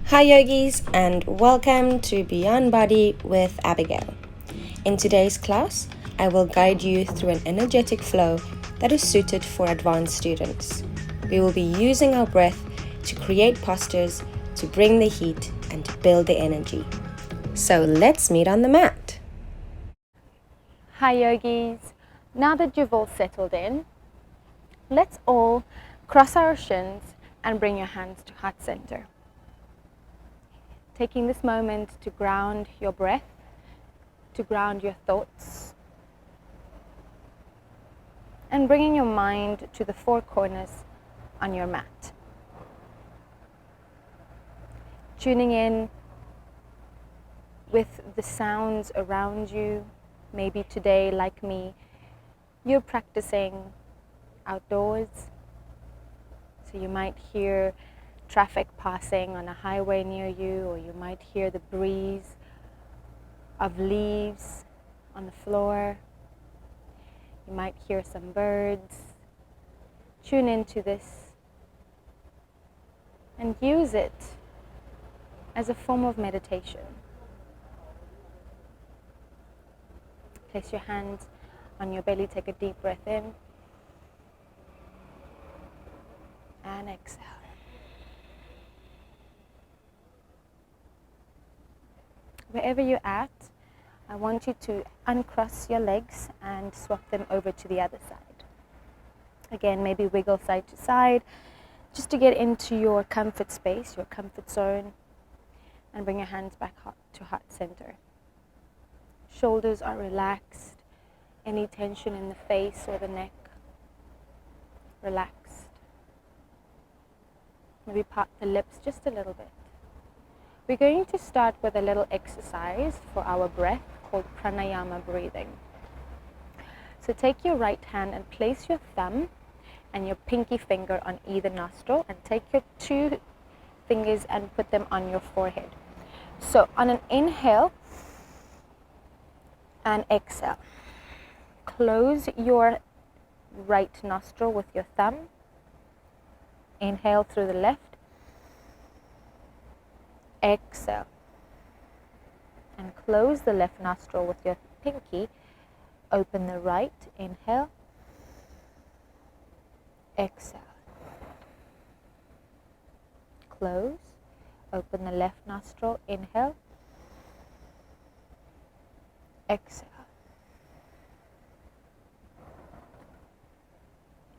Hi yogis, and welcome to Beyond Body with Abigail. In today's class, I will guide you through an energetic flow that is suited for advanced students. We will be using our breath to create postures, to bring the heat, and to build the energy. So let's meet on the mat. Hi yogis, now that you've all settled in, let's all cross our shins and bring your hands to heart center. Taking this moment to ground your breath, to ground your thoughts, and bringing your mind to the four corners on your mat. Tuning in with the sounds around you. Maybe today, like me, you're practicing outdoors, so you might hear traffic passing on a highway near you, or you might hear the breeze of leaves on the floor. You might hear some birds. Tune into this and use it as a form of meditation. Place your hands on your belly, take a deep breath in and exhale. Wherever you're at, I want you to uncross your legs and swap them over to the other side. Again, maybe wiggle side to side, just to get into your comfort space, your comfort zone, and bring your hands back to heart center. Shoulders are relaxed. Any tension in the face or the neck, relaxed. Maybe part the lips just a little bit. We're going to start with a little exercise for our breath called pranayama breathing. So take your right hand and place your thumb and your pinky finger on either nostril, and take your two fingers and put them on your forehead. So on an inhale and exhale, close your right nostril with your thumb. Inhale through the left. Exhale. And close the left nostril with your pinky. Open the right. Inhale. Exhale. Close. Open the left nostril. Inhale. Exhale.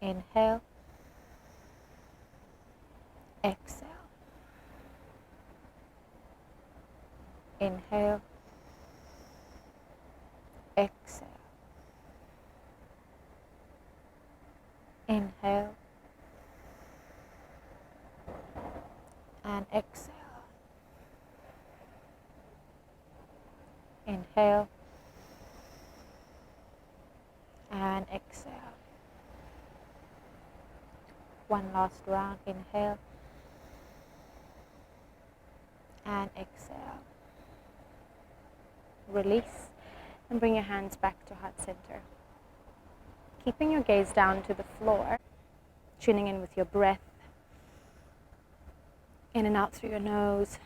Inhale. Exhale. Inhale. Exhale. Inhale. And exhale. Inhale. And exhale. One last round. Inhale. And exhale. Release and bring your hands back to heart center. Keeping your gaze down to the floor, tuning in with your breath, in and out through your nose,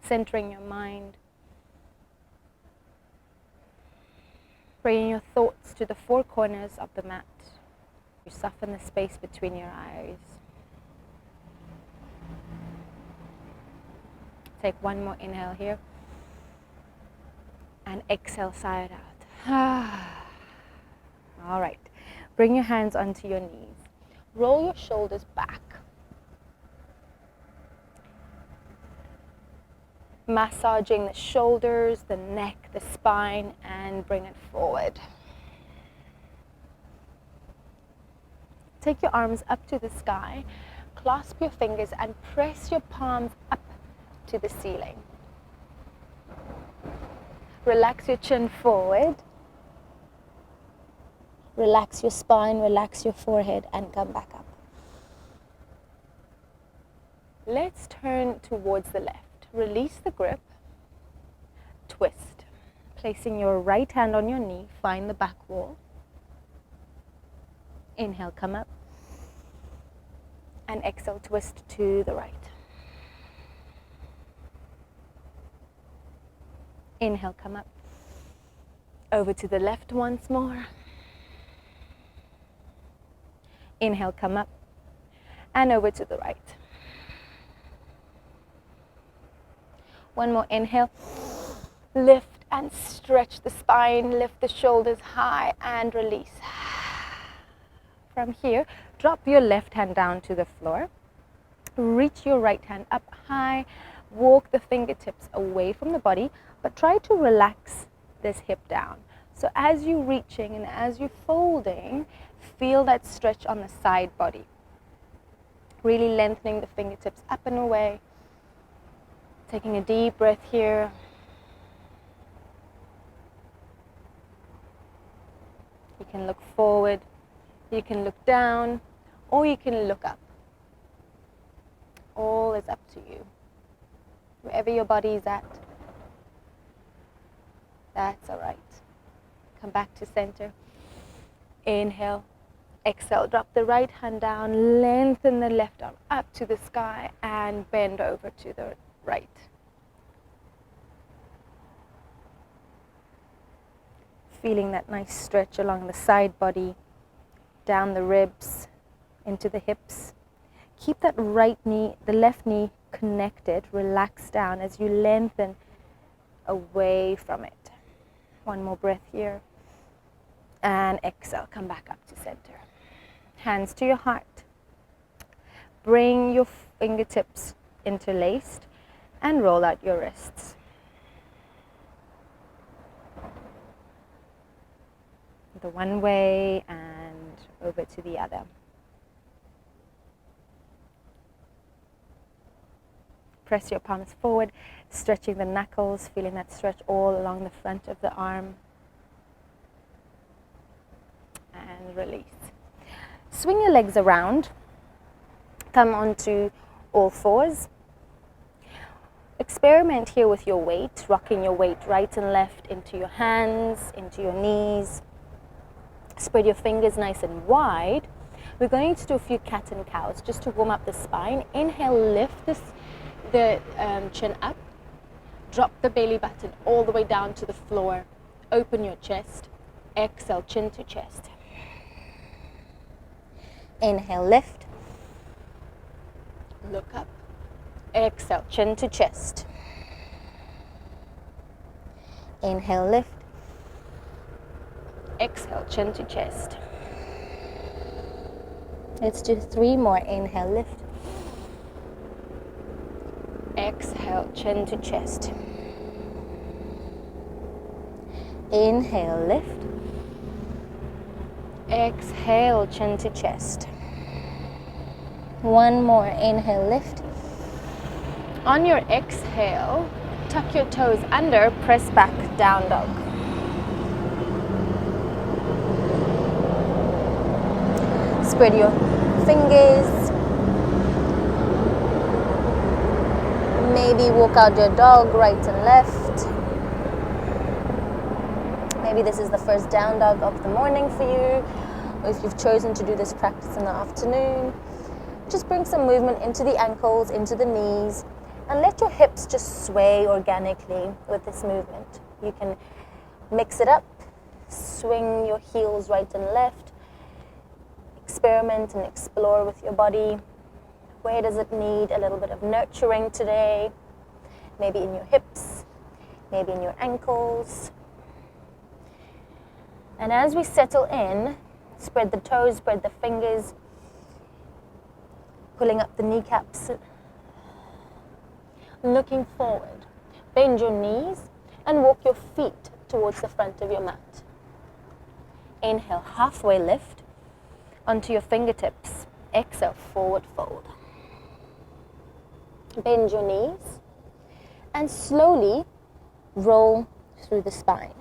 centering your mind, bringing your thoughts to the four corners of the mat. You soften the space between your eyes. Take one more inhale here and exhale, sigh it out. All right, bring your hands onto your knees. Roll your shoulders back. Massaging the shoulders, the neck, the spine, and bring it forward. Take your arms up to the sky, clasp your fingers and press your palms up to the ceiling. Relax your chin forward. Relax your spine, relax your forehead, and come back up. Let's turn towards the left. Release the grip. Twist. Placing your right hand on your knee, find the back wall. Inhale, come up. And exhale, twist to the right. Inhale, come up. Over to the left once more. Inhale, come up. And over to the right. One more inhale. Lift and stretch the spine. Lift the shoulders high and release. From here, drop your left hand down to the floor. Reach your right hand up high. Walk the fingertips away from the body, but try to relax this hip down. So as you're reaching and as you're folding, feel that stretch on the side body. Really lengthening the fingertips up and away. Taking a deep breath here. You can look forward, you can look down, or you can look up. All is up to you. Wherever your body is at, that's all right. Come back to center. Inhale, exhale, drop the right hand down, lengthen the left arm up to the sky and bend over to the right. Feeling that nice stretch along the side body, down the ribs, into the hips. Keep that right knee, the left knee connected, relax down as you lengthen away from it. One more breath here. And exhale, come back up to center. Hands to your heart. Bring your fingertips interlaced and roll out your wrists. The one way and over to the other. Press your palms forward, stretching the knuckles, feeling that stretch all along the front of the arm. And release. Swing your legs around. Come onto all fours. Experiment here with your weight, rocking your weight right and left into your hands, into your knees. Spread your fingers nice and wide. We're going to do a few cat and cows just to warm up the spine. Inhale, lift the chin up. Drop the belly button all the way down to the floor. Open your chest. Exhale, chin to chest. Inhale, lift. Look up. Exhale, chin to chest. Inhale, lift. Exhale, chin to chest. Let's do 3 more. Inhale, lift. Exhale, chin to chest. Inhale, lift. Exhale, chin to chest. One more. Inhale, lift. On your exhale, tuck your toes under, press back, down dog. Spread your fingers. Maybe walk out your dog right and left. Maybe this is the first down dog of the morning for you, or if you've chosen to do this practice in the afternoon. Just bring some movement into the ankles, into the knees, and let your hips just sway organically with this movement. You can mix it up, swing your heels right and left, experiment and explore with your body. Where does it need a little bit of nurturing today? Maybe in your hips, maybe in your ankles. And as we settle in, spread the toes, spread the fingers, pulling up the kneecaps, looking forward. Bend your knees and walk your feet towards the front of your mat. Inhale, halfway lift onto your fingertips. Exhale, forward fold. Bend your knees and slowly roll through the spine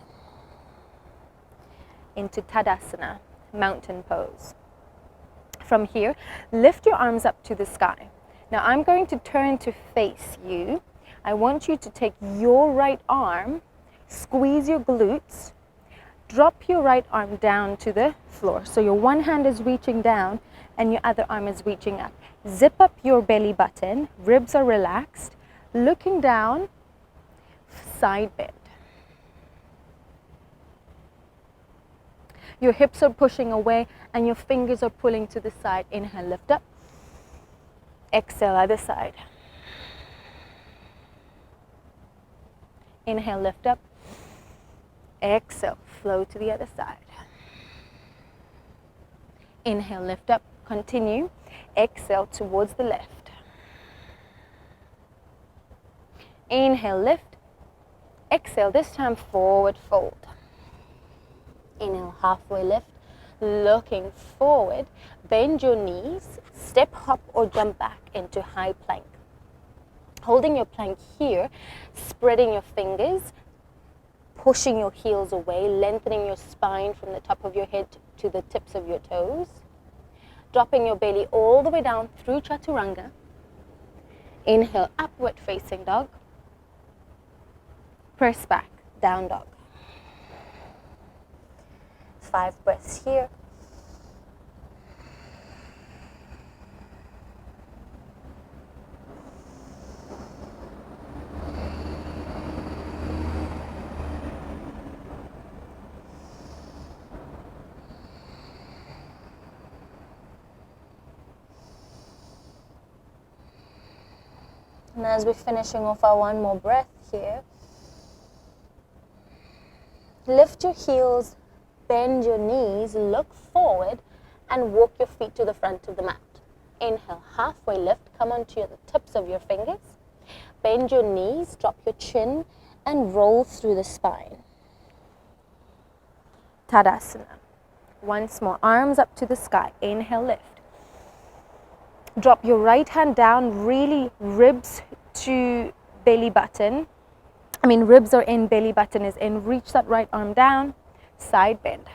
into Tadasana, mountain pose. From here, lift your arms up to the sky. Now I'm going to turn to face you. I want you to take your right arm, squeeze your glutes, drop your right arm down to the floor. So your one hand is reaching down and your other arm is reaching up. Zip up your belly button, ribs are relaxed, looking down, side bend. Your hips are pushing away and your fingers are pulling to the side. Inhale, lift up. Exhale, other side. Inhale, lift up. Exhale, flow to the other side. Inhale, lift up. Continue. Exhale towards the left. Inhale, lift. Exhale, this time forward fold. Inhale, halfway lift. Looking forward. Bend your knees. Step, hop or jump back into high plank. Holding your plank here, spreading your fingers, pushing your heels away, lengthening your spine from the top of your head to the tips of your toes. Dropping your belly all the way down through Chaturanga. Inhale, upward facing dog. Press back, down dog. 5 breaths here. And as we're finishing off our one more breath here, lift your heels, bend your knees, look forward, and walk your feet to the front of the mat. Inhale, halfway lift, come onto the tips of your fingers. Bend your knees, drop your chin, and roll through the spine. Tadasana. Once more, arms up to the sky. Inhale, lift. Drop your right hand down, really ribs to belly button. Ribs are in, belly button is in. Reach that right arm down, side bend.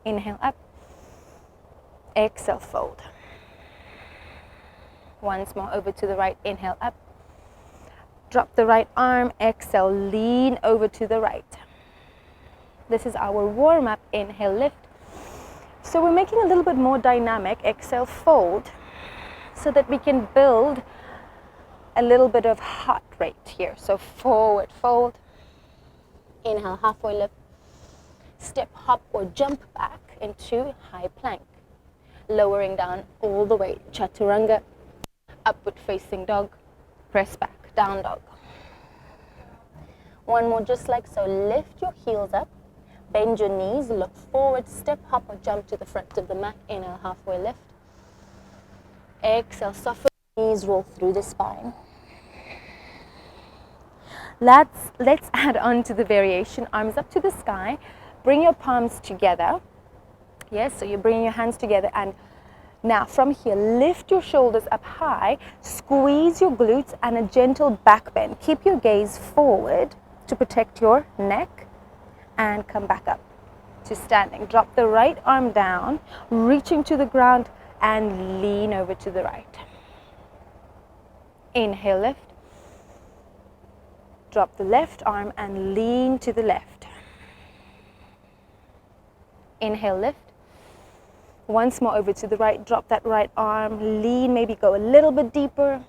Inhale up, exhale, fold. Once more, over to the right, inhale up. Drop the right arm, exhale, lean over to the right. This is our warm up. Inhale, lift. So we're making a little bit more dynamic. Exhale, fold, so that we can build a little bit of heart rate here. So forward fold. Inhale, halfway lift. Step, hop or jump back into high plank. Lowering down all the way. Chaturanga. Upward facing dog. Press back, down dog. One more just like so. Lift your heels up. Bend your knees, look forward, step, hop or jump to the front of the mat. Inhale, halfway lift. Exhale, soften the knees, roll through the spine. Let's add on to the variation. Arms up to the sky. Bring your palms together. Yes, so you're bringing your hands together, and now from here, lift your shoulders up high, squeeze your glutes and a gentle back bend. Keep your gaze forward to protect your neck. And come back up to standing. Drop the right arm down, reaching to the ground and lean over to the right. Inhale, lift. Drop the left arm and lean to the left. Inhale, lift. Once more over to the right, drop that right arm, lean, maybe go a little bit deeper.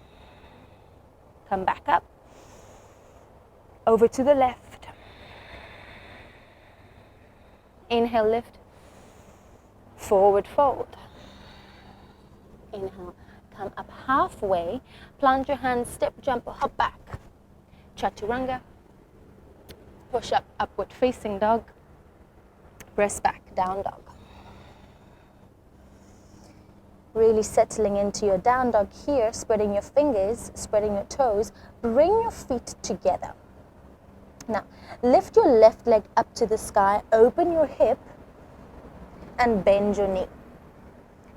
Come back up. Over to the left. Inhale, lift, forward fold. Inhale, come up halfway, plant your hands, step, jump, or hop back. Chaturanga, push up, upward facing dog, press back, down dog. Really settling into your down dog here, spreading your fingers, spreading your toes, bring your feet together. Now, lift your left leg up to the sky, open your hip, and bend your knee.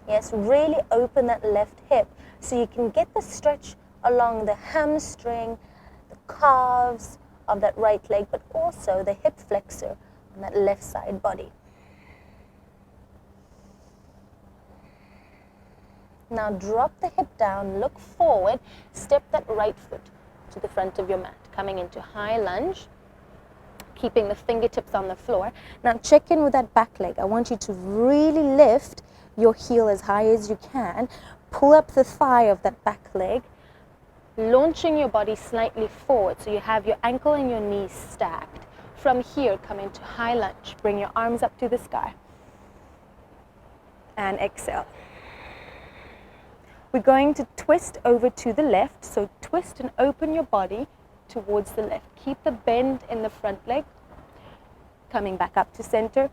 Yes, really open that left hip so you can get the stretch along the hamstring, the calves of that right leg, but also the hip flexor on that left side body. Now drop the hip down, look forward, step that right foot to the front of your mat, coming into high lunge. Keeping the fingertips on the floor. Now check in with that back leg. I want you to really lift your heel as high as you can. Pull up the thigh of that back leg, launching your body slightly forward so you have your ankle and your knees stacked. From here, come into high lunge. Bring your arms up to the sky. And exhale. We're going to twist over to the left, so twist and open your body towards the left. Keep the bend in the front leg. Coming back up to center.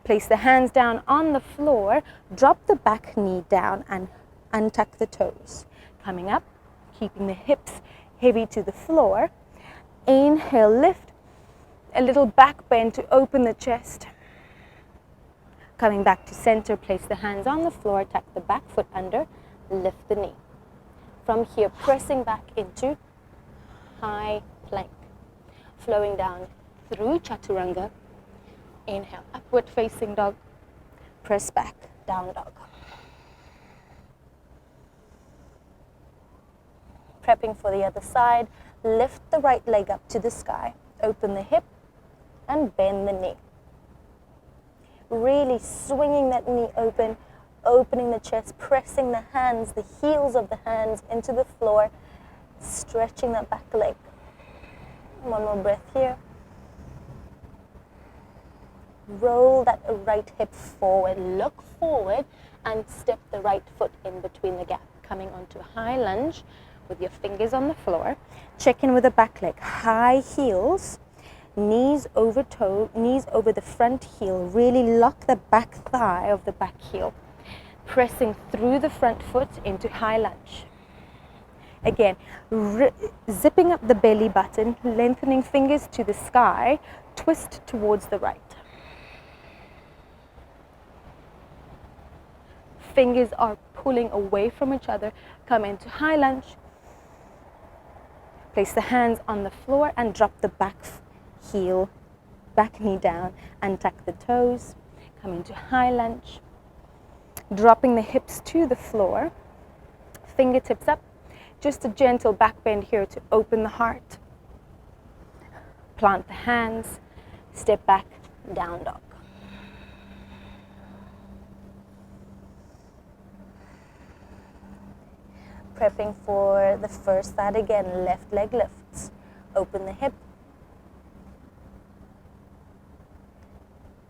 Place the hands down on the floor. Drop the back knee down and untuck the toes. Coming up, keeping the hips heavy to the floor. Inhale, lift. A little back bend to open the chest. Coming back to center, place the hands on the floor, tuck the back foot under, lift the knee. From here, pressing back into high plank. Flowing down through Chaturanga. Inhale, upward facing dog. Press back, down dog. Prepping for the other side, lift the right leg up to the sky. Open the hip and bend the knee. Really swinging that knee open, opening the chest, pressing the hands, the heels of the hands into the floor, stretching that back leg. One more breath here. Roll that right hip forward, look forward, and step the right foot in between the gap. Coming onto a high lunge with your fingers on the floor. Check in with the back leg. High heels. Knees over toe, knees over the front heel. Really lock the back thigh of the back heel. Pressing through the front foot into high lunge. Again, zipping up the belly button, lengthening fingers to the sky, twist towards the right. Fingers are pulling away from each other. Come into high lunge. Place the hands on the floor and drop the back heel, back knee down, and tuck the toes. Come into high lunge. Dropping the hips to the floor. Fingertips up. Just a gentle back bend here to open the heart. Plant the hands. Step back, down dog. Prepping for the first side again. Left leg lifts. Open the hip.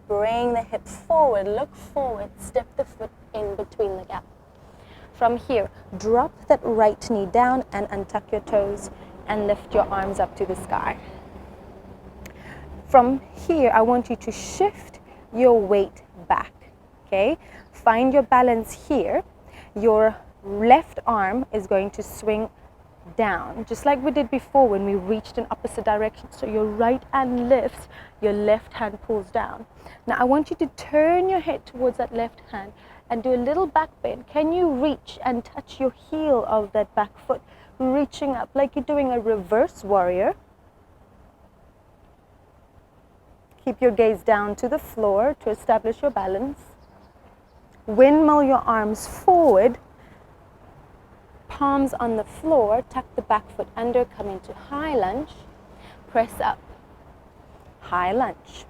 Bring the hip forward, look forward, step the foot in between the gap. From here, drop that right knee down and untuck your toes and lift your arms up to the sky. From here, I want you to shift your weight back, okay? Find your balance here. Your left arm is going to swing down, just like we did before when we reached in opposite directions. So your right hand lifts, your left hand pulls down. Now I want you to turn your head towards that left hand and do a little back bend. Can you reach and touch your heel of that back foot, reaching up like you're doing a reverse warrior? Keep your gaze down to the floor to establish your balance. Windmill your arms forward, palms on the floor, tuck the back foot under, come into high lunge, press up, high lunge.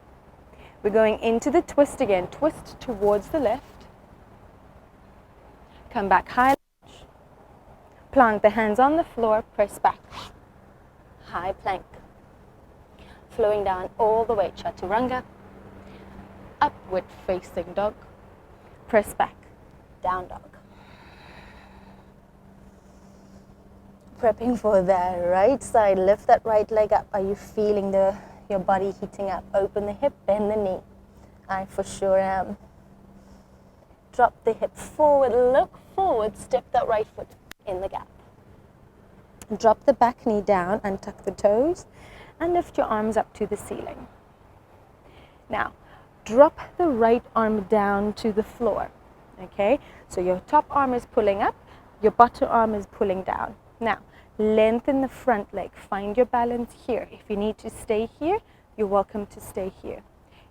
We're going into the twist again, twist towards the left, come back, high lunge, plant the hands on the floor, press back, high plank, flowing down all the way, Chaturanga, upward facing dog, press back, down dog. Prepping for the right side, lift that right leg up. Are you feeling your body heating up? Open the hip, bend the knee. I for sure am. Drop the hip forward, look forward, step that right foot in the gap. Drop the back knee down and tuck the toes and lift your arms up to the ceiling. Now, drop the right arm down to the floor, okay? So your top arm is pulling up, your bottom arm is pulling down. Now, lengthen the front leg. Find your balance here. If you need to stay here, you're welcome to stay here.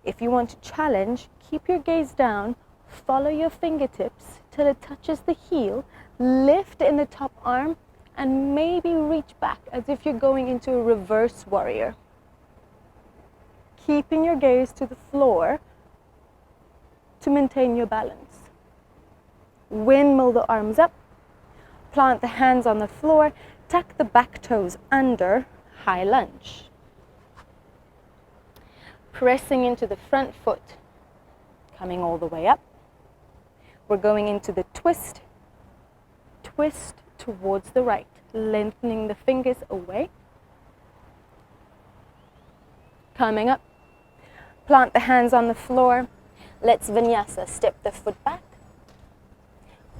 If you want to challenge, keep your gaze down, follow your fingertips till it touches the heel, lift in the top arm, and maybe reach back as if you're going into a reverse warrior. Keeping your gaze to the floor. to maintain your balance. Windmill the arms up, plant the hands on the floor, tuck the back toes under, high lunge. Pressing into the front foot, coming all the way up. We're going into the twist, twist towards the right, lengthening the fingers away. Coming up, plant the hands on the floor. Let's vinyasa, step the foot back,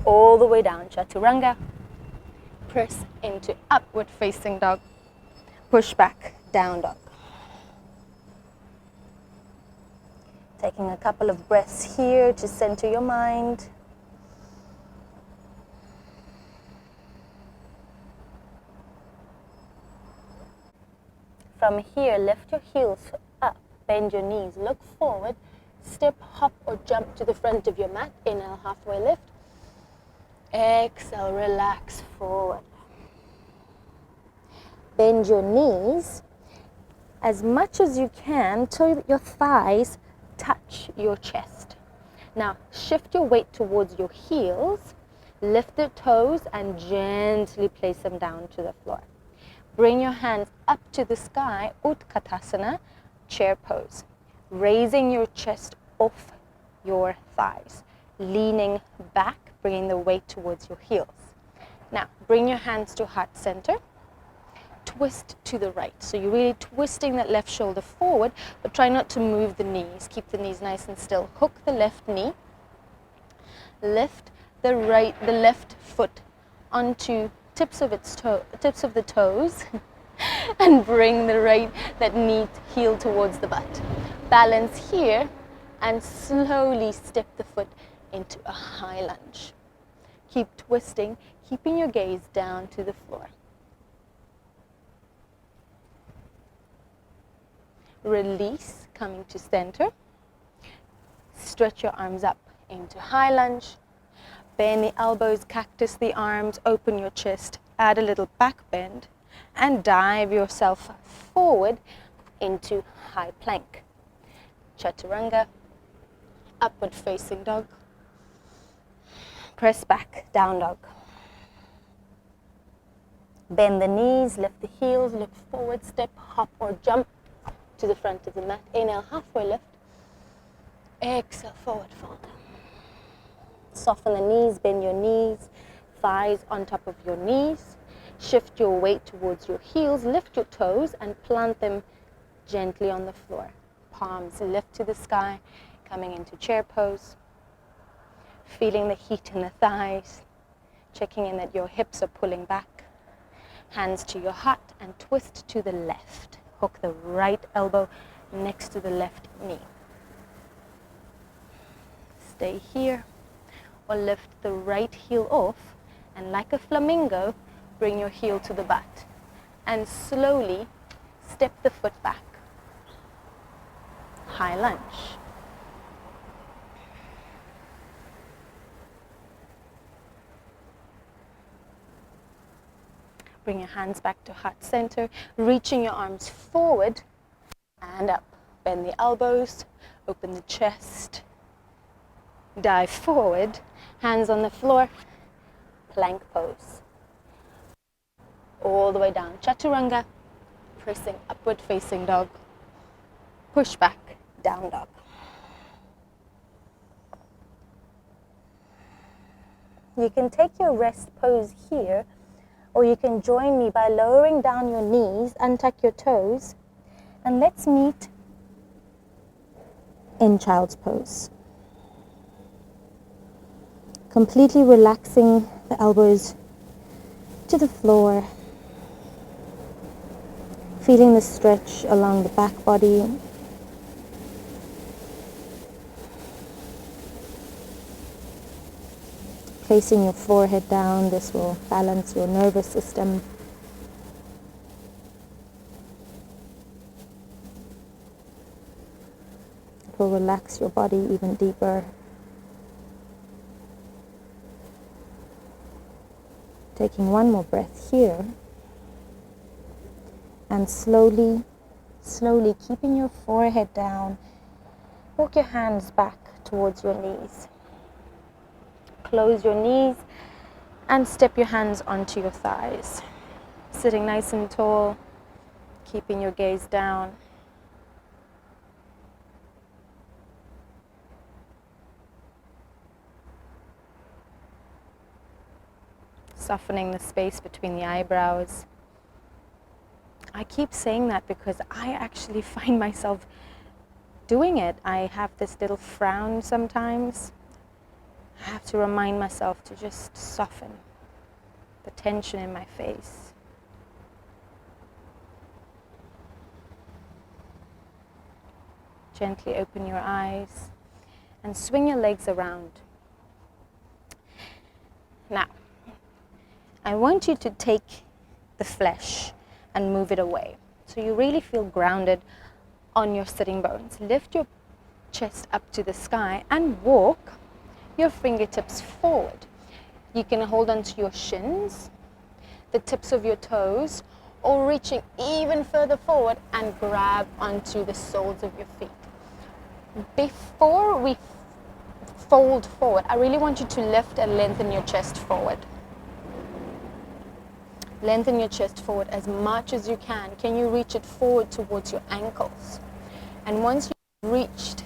all the way down, Chaturanga. Press into upward facing dog, push back, down dog. Taking a couple of breaths here to center your mind. From here, lift your heels up, bend your knees, look forward, step, hop or jump to the front of your mat. Inhale, halfway lift. Exhale, relax forward. Bend your knees as much as you can till your thighs touch your chest. Now, shift your weight towards your heels, lift the toes and gently place them down to the floor. Bring your hands up to the sky, Utkatasana, chair pose. Raising your chest off your thighs, leaning back, bringing the weight towards your heels. Now, bring your hands to heart center. Twist to the right. So you're really twisting that left shoulder forward, but try not to move the knees. Keep the knees nice and still. Hook the left knee. Lift the left foot onto tips of the toes and bring that knee heel towards the butt. Balance here and slowly step the foot into a high lunge. Keep twisting, keeping your gaze down to the floor. Release, coming to center. Stretch your arms up into high lunge. Bend the elbows, cactus the arms, open your chest, add a little back bend, and dive yourself forward into high plank. Chaturanga, upward facing dog. Press back, down dog. Bend the knees, lift the heels, look forward, step, hop or jump to the front of the mat. Inhale, halfway lift. Exhale, forward fold. Soften the knees, bend your knees, thighs on top of your knees. Shift your weight towards your heels, lift your toes and plant them gently on the floor. Palms lift to the sky, coming into chair pose. Feeling the heat in the thighs, checking in that your hips are pulling back. Hands to your heart and twist to the left. Hook the right elbow next to the left knee. Stay here or lift the right heel off and like a flamingo, bring your heel to the butt and slowly step the foot back. High lunge. Bring your hands back to heart center, reaching your arms forward and up. Bend the elbows, open the chest, dive forward, hands on the floor, plank pose. All the way down, Chaturanga, pressing upward facing dog, push back, down dog. You can take your rest pose here, or you can join me by lowering down your knees, untuck your toes, and let's meet in child's pose. Completely relaxing the elbows to the floor, feeling the stretch along the back body. Placing your forehead down, this will balance your nervous system. It will relax your body even deeper. Taking one more breath here. And slowly, slowly keeping your forehead down, walk your hands back towards your knees. Close your knees and step your hands onto your thighs. Sitting nice and tall, keeping your gaze down. Softening the space between the eyebrows. I keep saying that because I actually find myself doing it. I have this little frown sometimes. I have to remind myself to just soften the tension in my face. Gently open your eyes and swing your legs around. Now, I want you to take the flesh and move it away. So you really feel grounded on your sitting bones. Lift your chest up to the sky and walk your fingertips forward. You can hold onto your shins, the tips of your toes, or reaching even further forward and grab onto the soles of your feet. Before we fold forward, I really want you to lift and lengthen your chest forward. Lengthen your chest forward as much as you can. Can you reach it forward towards your ankles? And once you've reached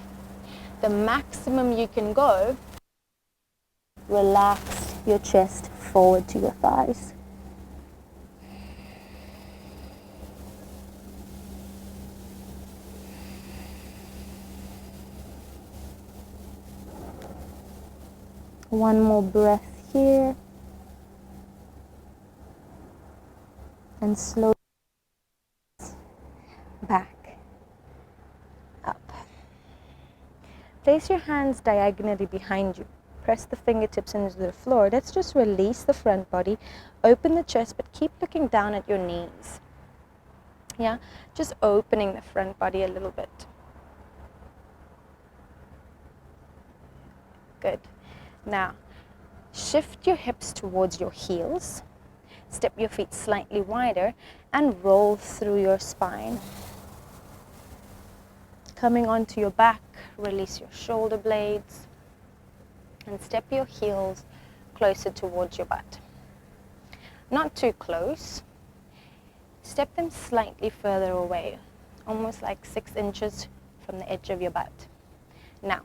the maximum you can go, relax your chest forward to your thighs. One more breath here. And slowly back up. Place your hands diagonally behind you. Press the fingertips into the floor. Let's just release the front body. Open the chest, but keep looking down at your knees. Yeah, just opening the front body a little bit. Good. Now, shift your hips towards your heels. Step your feet slightly wider and roll through your spine. Coming onto your back, release your shoulder blades and step your heels closer towards your butt. Not too close. Step them slightly further away, almost like 6 inches from the edge of your butt. Now,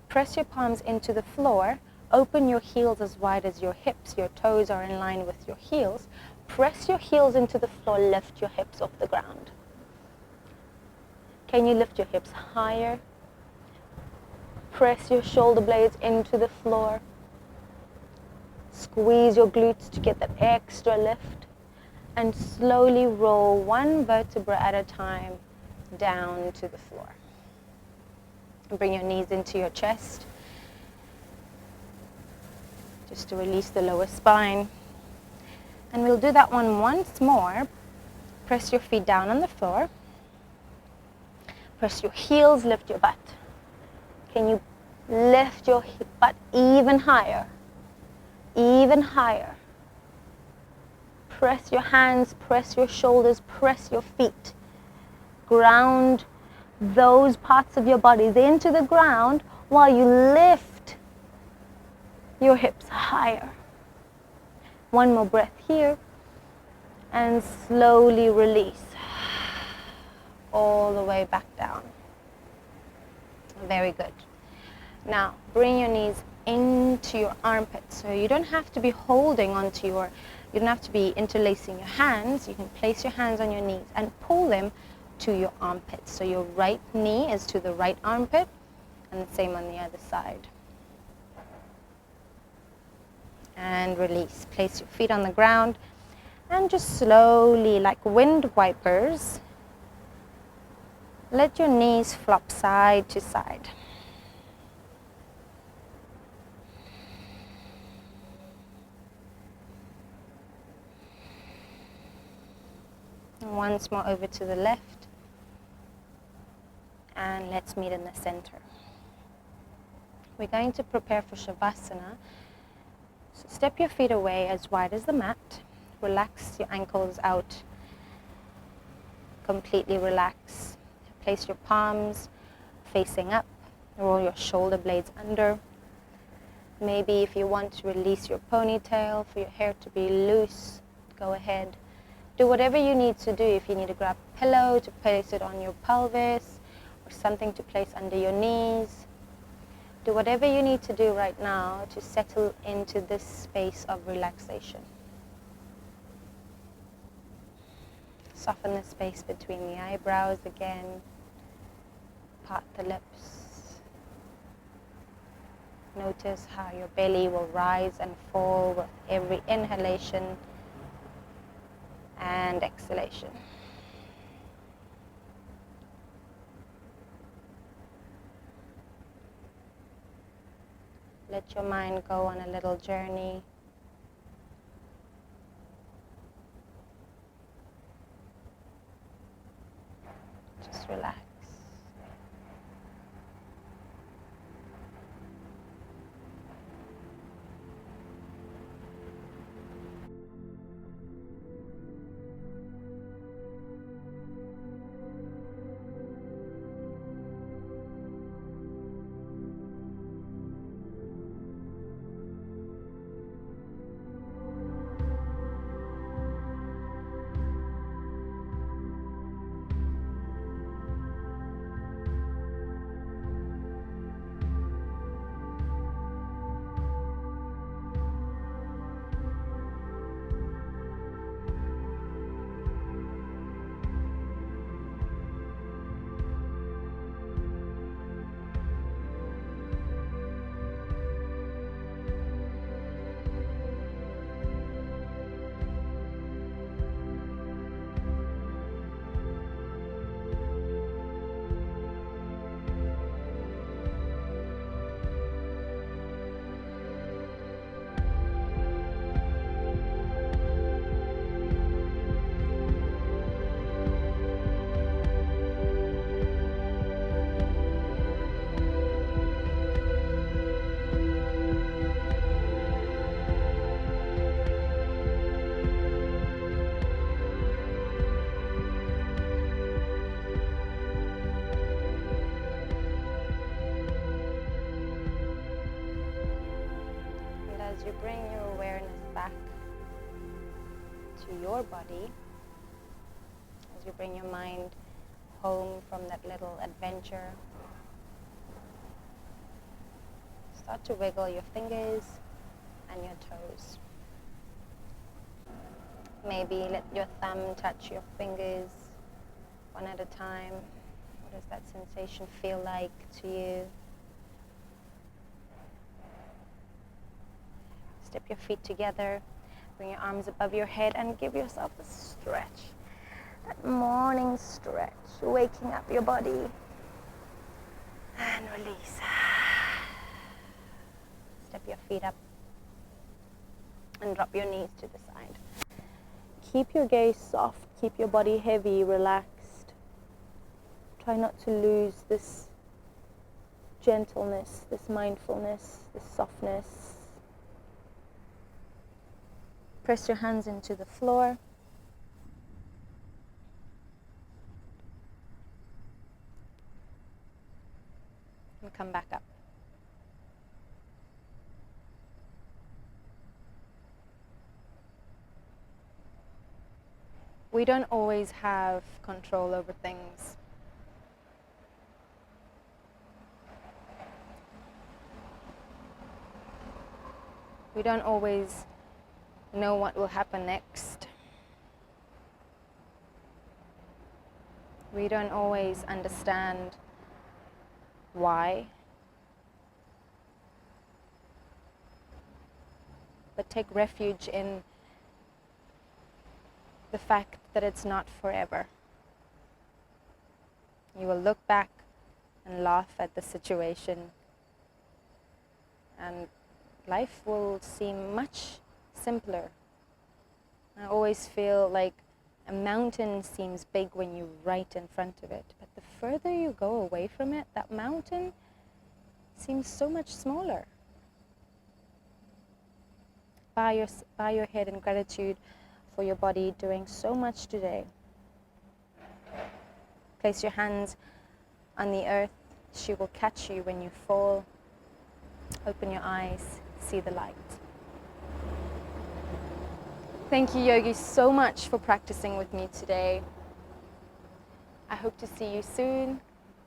press your palms into the floor. Open your heels as wide as your hips. Your toes are in line with your heels. Press your heels into the floor. Lift your hips off the ground. Can you lift your hips higher? Press your shoulder blades into the floor. Squeeze your glutes to get that extra lift. And slowly roll one vertebra at a time down to the floor. And bring your knees into your chest, just to release the lower spine. And we'll do that one once more. Press your feet down on the floor. Press your heels, lift your butt. Can you lift your butt even higher? Even higher. Press your hands, press your shoulders, press your feet. Ground those parts of your bodies into the ground while you lift your hips higher. One more breath here and slowly release all the way back down. Very good. Now bring your knees into your armpits. So you don't have to be holding onto you don't have to be interlacing your hands. You can place your hands on your knees and pull them to your armpits. So your right knee is to the right armpit and the same on the other side. And release. Place your feet on the ground and just slowly, like wind wipers, let your knees flop side to side. And once more over to the left. And let's meet in the center. We're going to prepare for Shavasana. So step your feet away as wide as the mat. Relax your ankles out. Completely relax. Place your palms facing up. Roll your shoulder blades under. Maybe if you want to release your ponytail for your hair to be loose, go ahead. Do whatever you need to do. If you need to grab a pillow to place it on your pelvis or something to place under your knees, do whatever you need to do right now to settle into this space of relaxation. Soften the space between the eyebrows again. Part the lips. Notice how your belly will rise and fall with every inhalation and exhalation. Let your mind go on a little journey. Just relax. As you bring your awareness back to your body, as you bring your mind home from that little adventure, start to wiggle your fingers and your toes. Maybe let your thumb touch your fingers one at a time. What does that sensation feel like to you? Step your feet together, bring your arms above your head and give yourself a stretch. That morning stretch, waking up your body. And release. Step your feet up and drop your knees to the side. Keep your gaze soft, keep your body heavy, relaxed. Try not to lose this gentleness, this mindfulness, this softness. Press your hands into the floor. And come back up. We don't always have control over things. We don't always know what will happen next. We don't always understand why. But take refuge in the fact that it's not forever. You will look back and laugh at the situation, and life will seem much simpler. I always feel like a mountain seems big when you're right in front of it, but the further you go away from it, that mountain seems so much smaller. Bow your head in gratitude for your body doing so much today. Place your hands on the earth She will catch you when you fall. Open your eyes, see the light. Thank you, yogis, so much for practicing with me today. I hope to see you soon.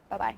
Bye-bye.